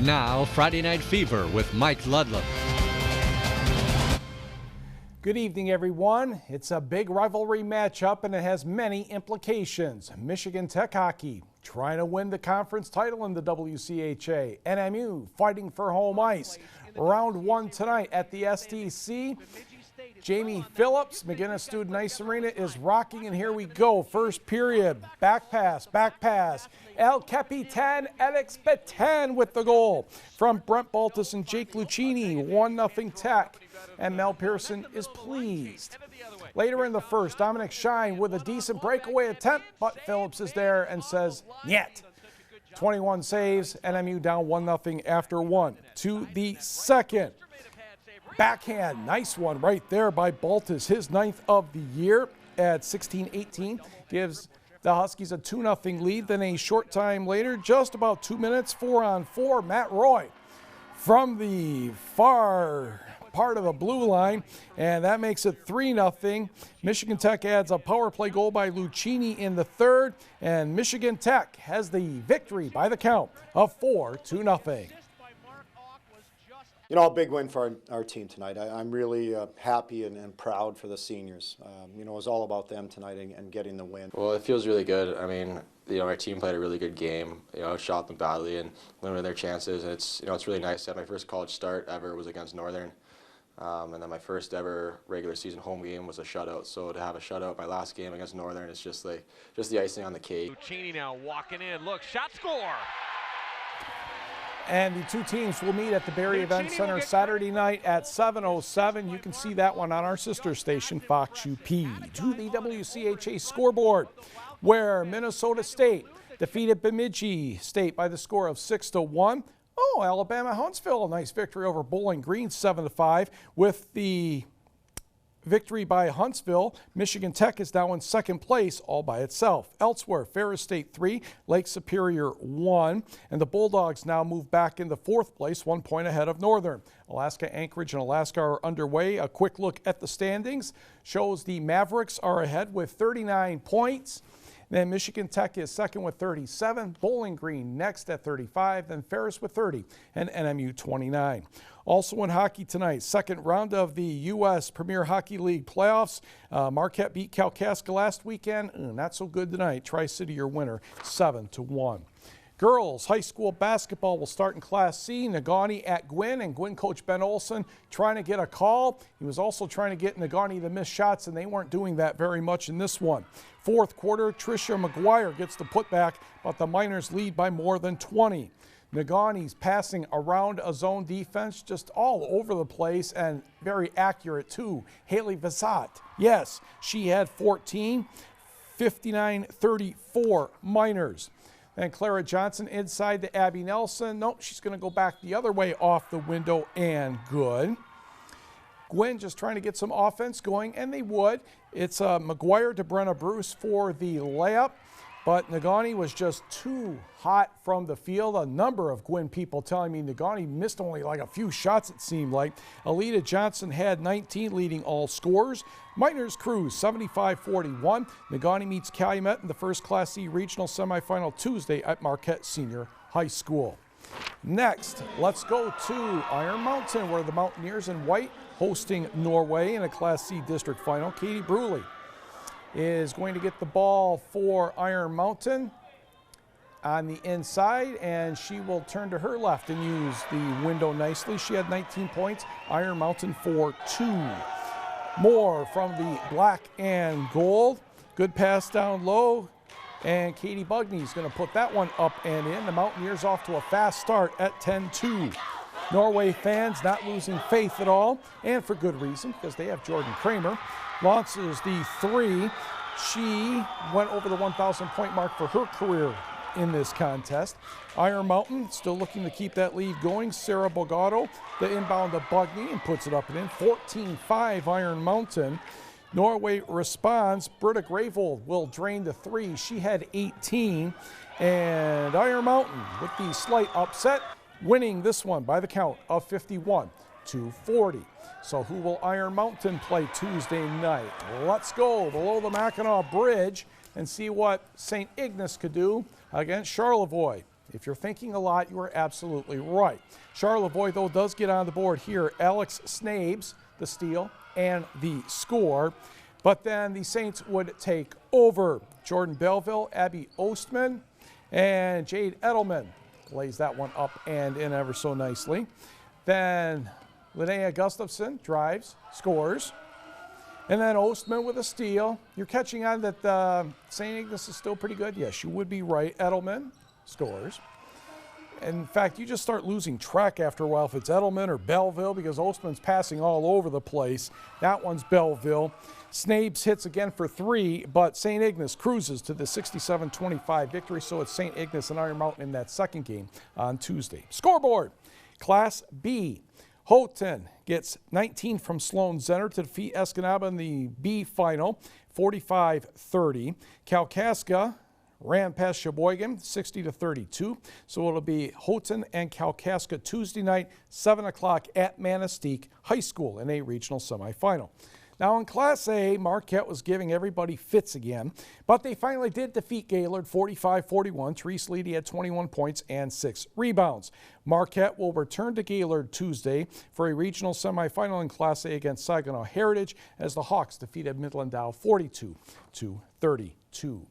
And now, Friday Night Fever with Mike Ludlam. Good evening, everyone. It's a big rivalry matchup, and it has many implications. Michigan Tech hockey trying to win the conference title in the WCHA. NMU fighting for home ice. Round one tonight at the STC. Jamie Phillips, McGinnis Student Ice Arena is rocking, and here we go. First period, back pass, El Capitan Alex Betan with the goal from Brent Baltus and Jake Lucchini, 1-0 Tech, and Mel Pearson is pleased. Later in the first, Dominic Shine with a decent breakaway attempt, but Phillips is there and says, "Nyet." 21 saves, NMU down 1-0 after one. To the second. Backhand, nice one right there by Baltus, his 9th of the year at 16-18, gives the Huskies a 2-0 lead. Then a short time later, just about 2 minutes, 4-on-4, Matt Roy from the far part of the blue line, and that makes it 3-0. Michigan Tech adds a power play goal by Lucchini in the third, and Michigan Tech has the victory by the count of 4-0. You know, a big win for our team tonight. I'm really happy and proud for the seniors. You know, it was all about them tonight and getting the win. Well, it feels really good. I mean, you know, our team played a really good game. You know, shot them badly and limited their chances. And it's, you know, it's really nice that my first college start ever was against Northern. And then my first ever regular season home game was a shutout. So to have a shutout my last game against Northern, it's just the icing on the cake. Lucchini now walking in. Look, shot score. And the two teams will meet at the Barry Event Center Saturday night at 7:07. You can see that one on our sister station, Fox UP. To the WCHA scoreboard, where Minnesota State defeated Bemidji State by the score of 6-1. Oh, Alabama Huntsville, a nice victory over Bowling Green, 7-5. With the victory by Huntsville, Michigan Tech is now in second place all by itself. Elsewhere, Ferris State 3, Lake Superior 1, and the Bulldogs now move back into fourth place, 1 point ahead of Northern. Alaska, Anchorage, and Alaska are underway. A quick look at the standings shows the Mavericks are ahead with 39 points. Then Michigan Tech is second with 37, Bowling Green next at 35, then Ferris with 30, and NMU 29. Also in hockey tonight, second round of the U.S. Premier Hockey League playoffs. Marquette beat Kalkaska last weekend. Not so good tonight. Tri-City your winner, 7-1. Girls high school basketball will start in Class C. Negaunee at Gwinn, and Gwinn coach Ben Olson trying to get a call. He was also trying to get Negaunee to miss shots, and they weren't doing that very much in this one. Fourth quarter, Tricia McGuire gets the putback, but the Miners lead by more than 20. Negaunee's passing around a zone defense, just all over the place and very accurate too. Haley Vassat, yes, she had 14, 59-34 Miners. And Clara Johnson inside to Abby Nelson. Nope, she's going to go back the other way off the window and good. Gwinn just trying to get some offense going, and they would. It's McGuire to Brenna Bruce for the layup, but Negaunee was just too hot from the field. A number of Gwinn people telling me Negaunee missed only like a few shots, it seemed like. Alita Johnson had 19, leading all scorers. Miners cruise 75-41. Negaunee meets Calumet in the first Class C regional semifinal Tuesday at Marquette Senior High School. Next, let's go to Iron Mountain, where the Mountaineers in white hosting Norway in a Class C district final. Katie Bruley is going to get the ball for Iron Mountain on the inside, and she will turn to her left and use the window nicely. She had 19 points. Iron Mountain for 2. More from the black and gold. Good pass down low, and Katie Bugney is going to put that one up and in. The Mountaineers off to a fast start at 10-2. Norway fans not losing faith at all, and for good reason, because they have Jordan Kramer. Launches the 3. She went over the 1,000 point mark for her career in this contest. Iron Mountain still looking to keep that lead going. Sarah Bogato, the inbound to Bugney, and puts it up and in. 14-5 Iron Mountain. Norway responds. Britta Gravold will drain the 3. She had 18. And Iron Mountain with the slight upset, winning this one by the count of 51-40. So who will Iron Mountain play Tuesday night? Let's go below the Mackinac Bridge and see what St. Ignace could do against Charlevoix. If you're thinking a lot, you are absolutely right. Charlevoix, though, does get on the board here. Alex Snabes, the steal and the score. But then the Saints would take over. Jordan Belleville, Abby Ostman, and Jade Edelman lays that one up and in ever so nicely. Then Linnea Gustafson drives, scores. And then Ostman with a steal. You're catching on that St. Ignace is still pretty good? Yes, you would be right. Edelman scores. In fact, you just start losing track after a while if it's Edelman or Belleville because Ostman's passing all over the place. That one's Belleville. Snabes hits again for 3, but St. Ignace cruises to the 67-25 victory, so it's St. Ignace and Iron Mountain in that second game on Tuesday. Scoreboard, Class B. Houghton gets 19 from Sloan Center to defeat Escanaba in the B final, 45-30. Kalkaska ran past Sheboygan, 60-32. So it'll be Houghton and Kalkaska Tuesday night, 7 o'clock at Manistee High School in a regional semifinal. Now in Class A, Marquette was giving everybody fits again, but they finally did defeat Gaylord 45-41. Therese Leedy had 21 points and 6 rebounds. Marquette will return to Gaylord Tuesday for a regional semifinal in Class A against Saginaw Heritage as the Hawks defeated Midland Dow 42-32.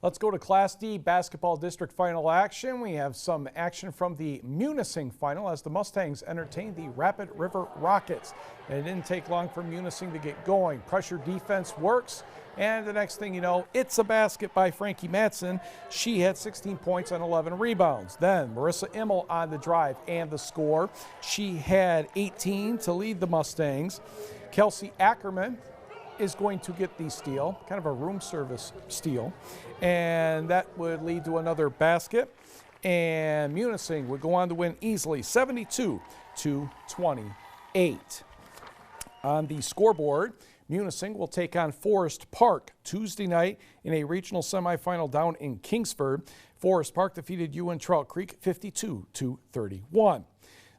Let's go to Class D basketball district final action. We have some action from the Munising final as the Mustangs entertained the Rapid River Rockets. And it didn't take long for Munising to get going. Pressure defense works. And the next thing you know, it's a basket by Frankie Matson. She had 16 points and 11 rebounds. Then Marissa Immel on the drive and the score. She had 18 to lead the Mustangs. Kelsey Ackerman is going to get the steal, kind of a room service steal, and that would lead to another basket, and Munising would go on to win easily 72-28. On the scoreboard, Munising will take on Forest Park Tuesday night in a regional semifinal down in Kingsford. Forest Park defeated UN Trout Creek 52-31.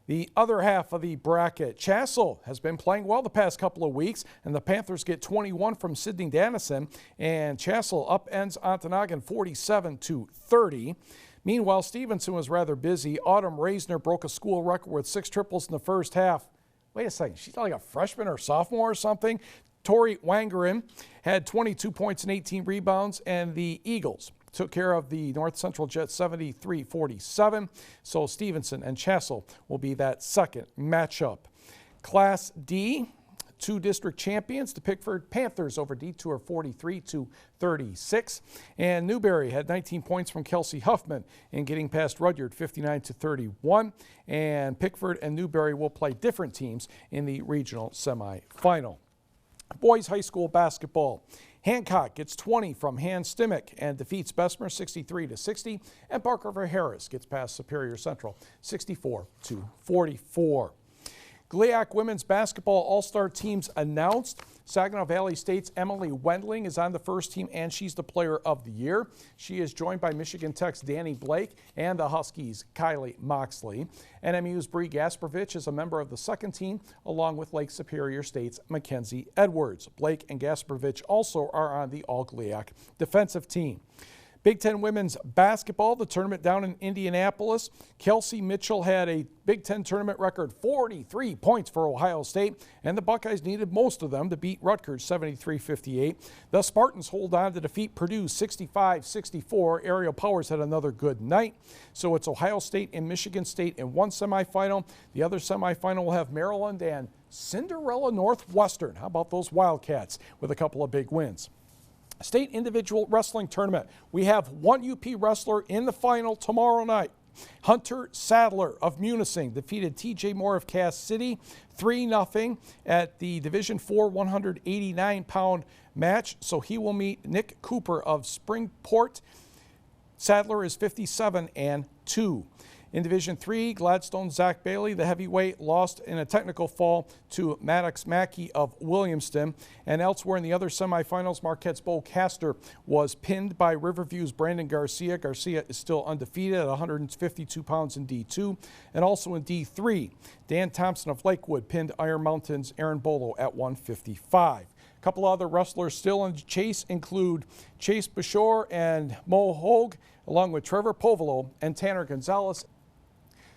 The other half of the bracket, Chassell has been playing well the past couple of weeks, and the Panthers get 21 from Sidney Dannison, and Chassell upends Ontonagon 47-30. Meanwhile, Stevenson was rather busy. Autumn Reisner broke a school record with 6 triples in the first half. Wait a second, she's like a freshman or sophomore or something? Tori Wangerin had 22 points and 18 rebounds, and the Eagles took care of the North Central Jets 73-47. So Stevenson and Chassell will be that second matchup. Class D, 2 district champions, the Pickford Panthers over Detour 43-36. And Newberry had 19 points from Kelsey Huffman in getting past Rudyard 59-31. And Pickford and Newberry will play different teams in the regional semifinal. Boys high school basketball. Hancock gets 20 from Hans Stimmick and defeats Bessemer 63-60, and Park River Harris gets past Superior Central 64-44. GLIAC women's basketball all-star teams announced. Saginaw Valley State's Emily Wendling is on the first team, and she's the player of the year. She is joined by Michigan Tech's Danny Blake and the Huskies' Kylie Moxley. NMU's Bree Gasparovich is a member of the second team, along with Lake Superior State's Mackenzie Edwards. Blake and Gasparovich also are on the all-GLIAC defensive team. Big Ten women's basketball, the tournament down in Indianapolis. Kelsey Mitchell had a Big Ten tournament record 43 points for Ohio State, and the Buckeyes needed most of them to beat Rutgers 73-58. The Spartans hold on to defeat Purdue 65-64. Ariel Powers had another good night. So it's Ohio State and Michigan State in one semifinal. The other semifinal will have Maryland and Cinderella Northwestern. How about those Wildcats with a couple of big wins? State individual wrestling tournament. We have one UP wrestler in the final tomorrow night. Hunter Sadler of Munising defeated TJ Moore of Cass City 3-0 at the Division IV 189-pound match. So he will meet Nick Cooper of Springport. Sadler is 57-2. In Division III, Gladstone Zach Bailey, the heavyweight, lost in a technical fall to Maddox Mackey of Williamston. And elsewhere in the other semifinals, Marquette's Bo Castor was pinned by Riverview's Brandon Garcia. Garcia is still undefeated at 152 pounds in D2. And also in D3, Dan Thompson of Lakewood pinned Iron Mountain's Aaron Bolo at 155. A couple other wrestlers still in chase include Chase Bashore and Mo Hogue. along with Trevor Povolo and Tanner Gonzalez.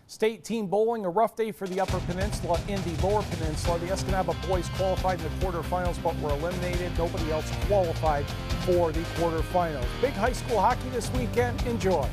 State team bowling, a rough day for the Upper Peninsula. In the Lower Peninsula, the Escanaba boys qualified in the quarterfinals but were eliminated. Nobody else qualified for the quarterfinals. Big high school hockey this weekend. Enjoy.